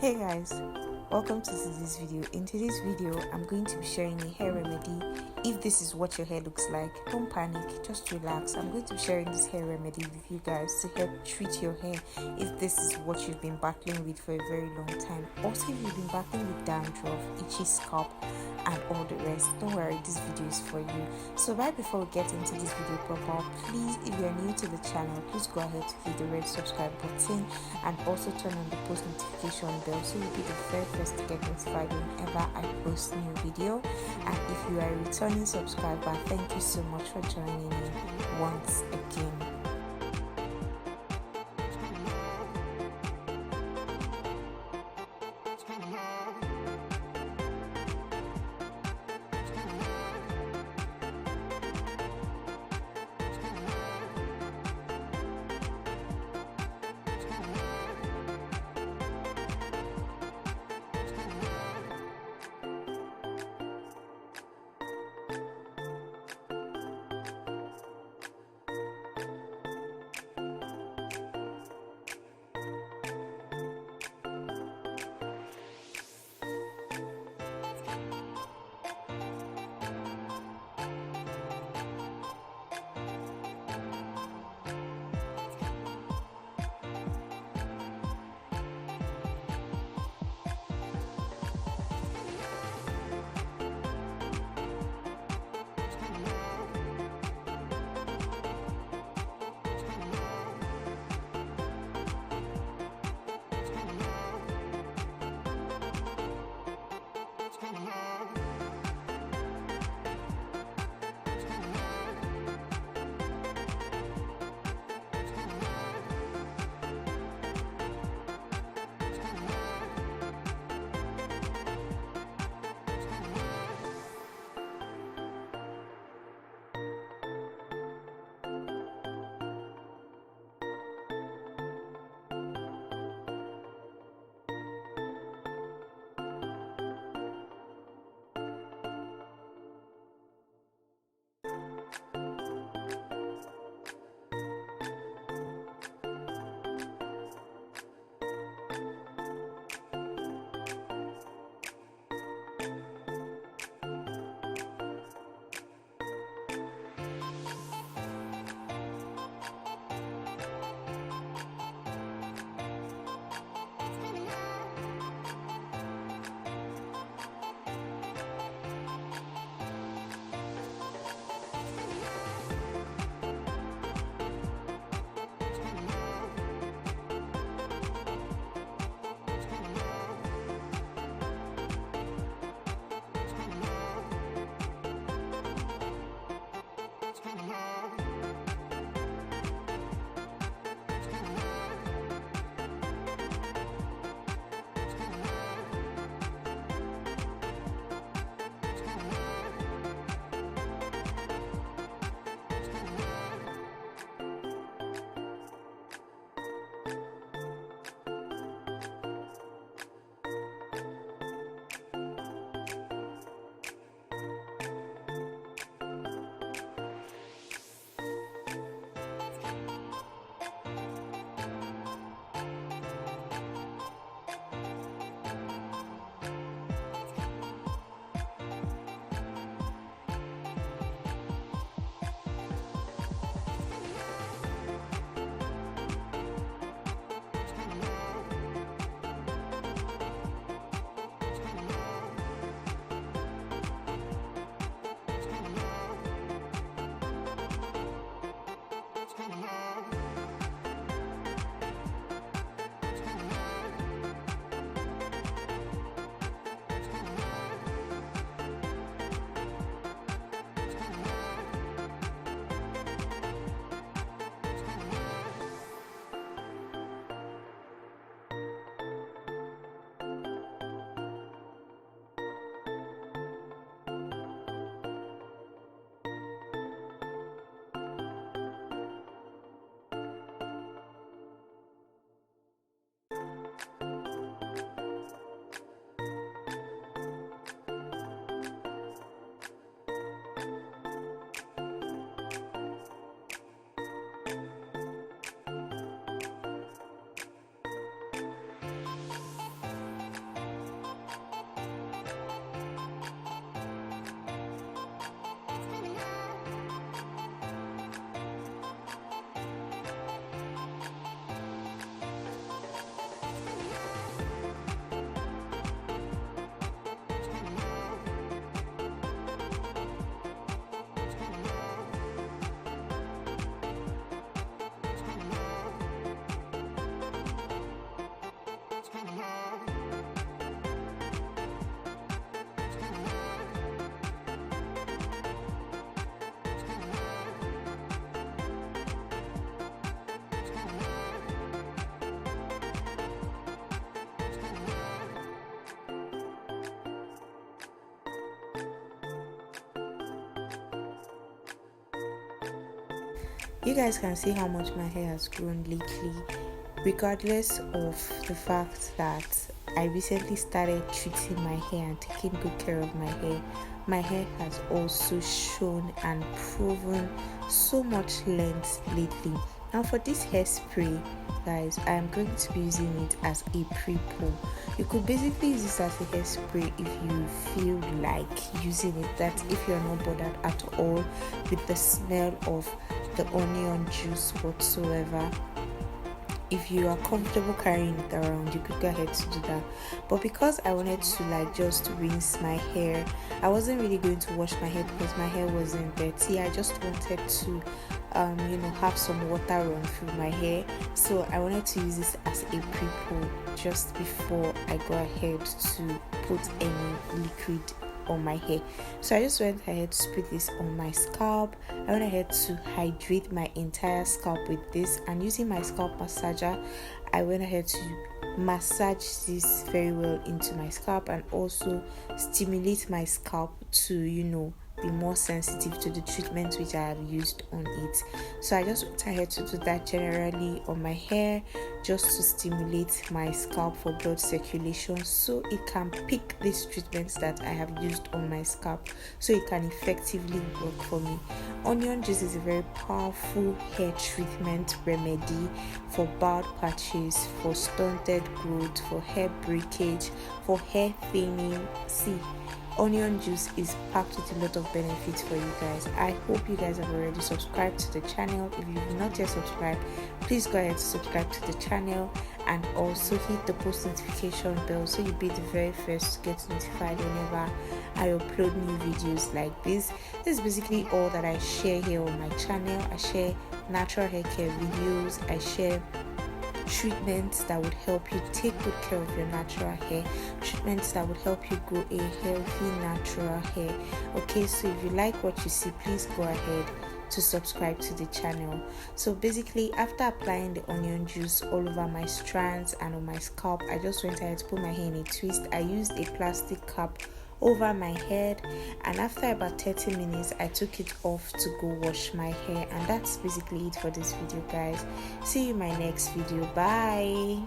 Hey guys, welcome to today's video. In today's video, I'm going to be sharing a hair remedy. If this is what your hair looks like, don't panic, just relax. I'm going to be sharing this hair remedy with you guys to help treat your hair if this is what you've been battling with for a very long time. Also, if you've been battling with dandruff, itchy scalp, and all the rest, don't worry, this video is for you. So right before we get into this video proper, please, if you're new to the channel, please go ahead to hit the red subscribe button and also turn on the post notification bell so you'll be the very first to get notified whenever I post new video. And if you are a returning subscriber, thank you so much for joining me once again. You guys can see how much my hair has grown lately, regardless of the fact that I recently started treating my hair and taking good care of my hair. My hair has also shown and proven so much length lately. Now for this hairspray, guys, I am going to be using it as a pre-pull. You could basically use this as a hairspray if you feel like using it, that if you're not bothered at all with the smell of the onion juice whatsoever. If you are comfortable carrying it around, you could go ahead to do that. But because I wanted to just rinse my hair, I wasn't really going to wash my hair because my hair wasn't dirty. I just wanted to have some water run through my hair. So I wanted to use this as a pre-pull just before I go ahead to put any liquid on my hair. So I just went ahead to spray this on my scalp. I went ahead to hydrate my entire scalp with this, and using my scalp massager, I went ahead to massage this very well into my scalp and also stimulate my scalp to be more sensitive to the treatment which I have used on it. So I just went ahead to do that generally on my hair, just to stimulate my scalp for blood circulation, so it can pick these treatments that I have used on my scalp, so it can effectively work for me. Onion juice is a very powerful hair treatment remedy for bald patches, for stunted growth, for hair breakage, for hair thinning. See, onion juice is packed with a lot of benefits for you guys. I hope you guys have already subscribed to the channel. If you've not yet subscribed, please go ahead to subscribe to the channel and also hit the post notification bell so you'll be the very first to get notified whenever I upload new videos like this. This is basically all that I share here on my channel. I share natural hair care videos. I share treatments that would help you take good care of your natural hair, treatments that would help you grow a healthy natural hair. Okay, so if you like what you see, please go ahead to subscribe to the channel. So basically, after applying the onion juice all over my strands and on my scalp, I just went ahead to put my hair in a twist. I used a plastic cap over my head, and after about 30 minutes I took it off to go wash my hair. And that's basically it for this video, guys. See you in my next video. Bye.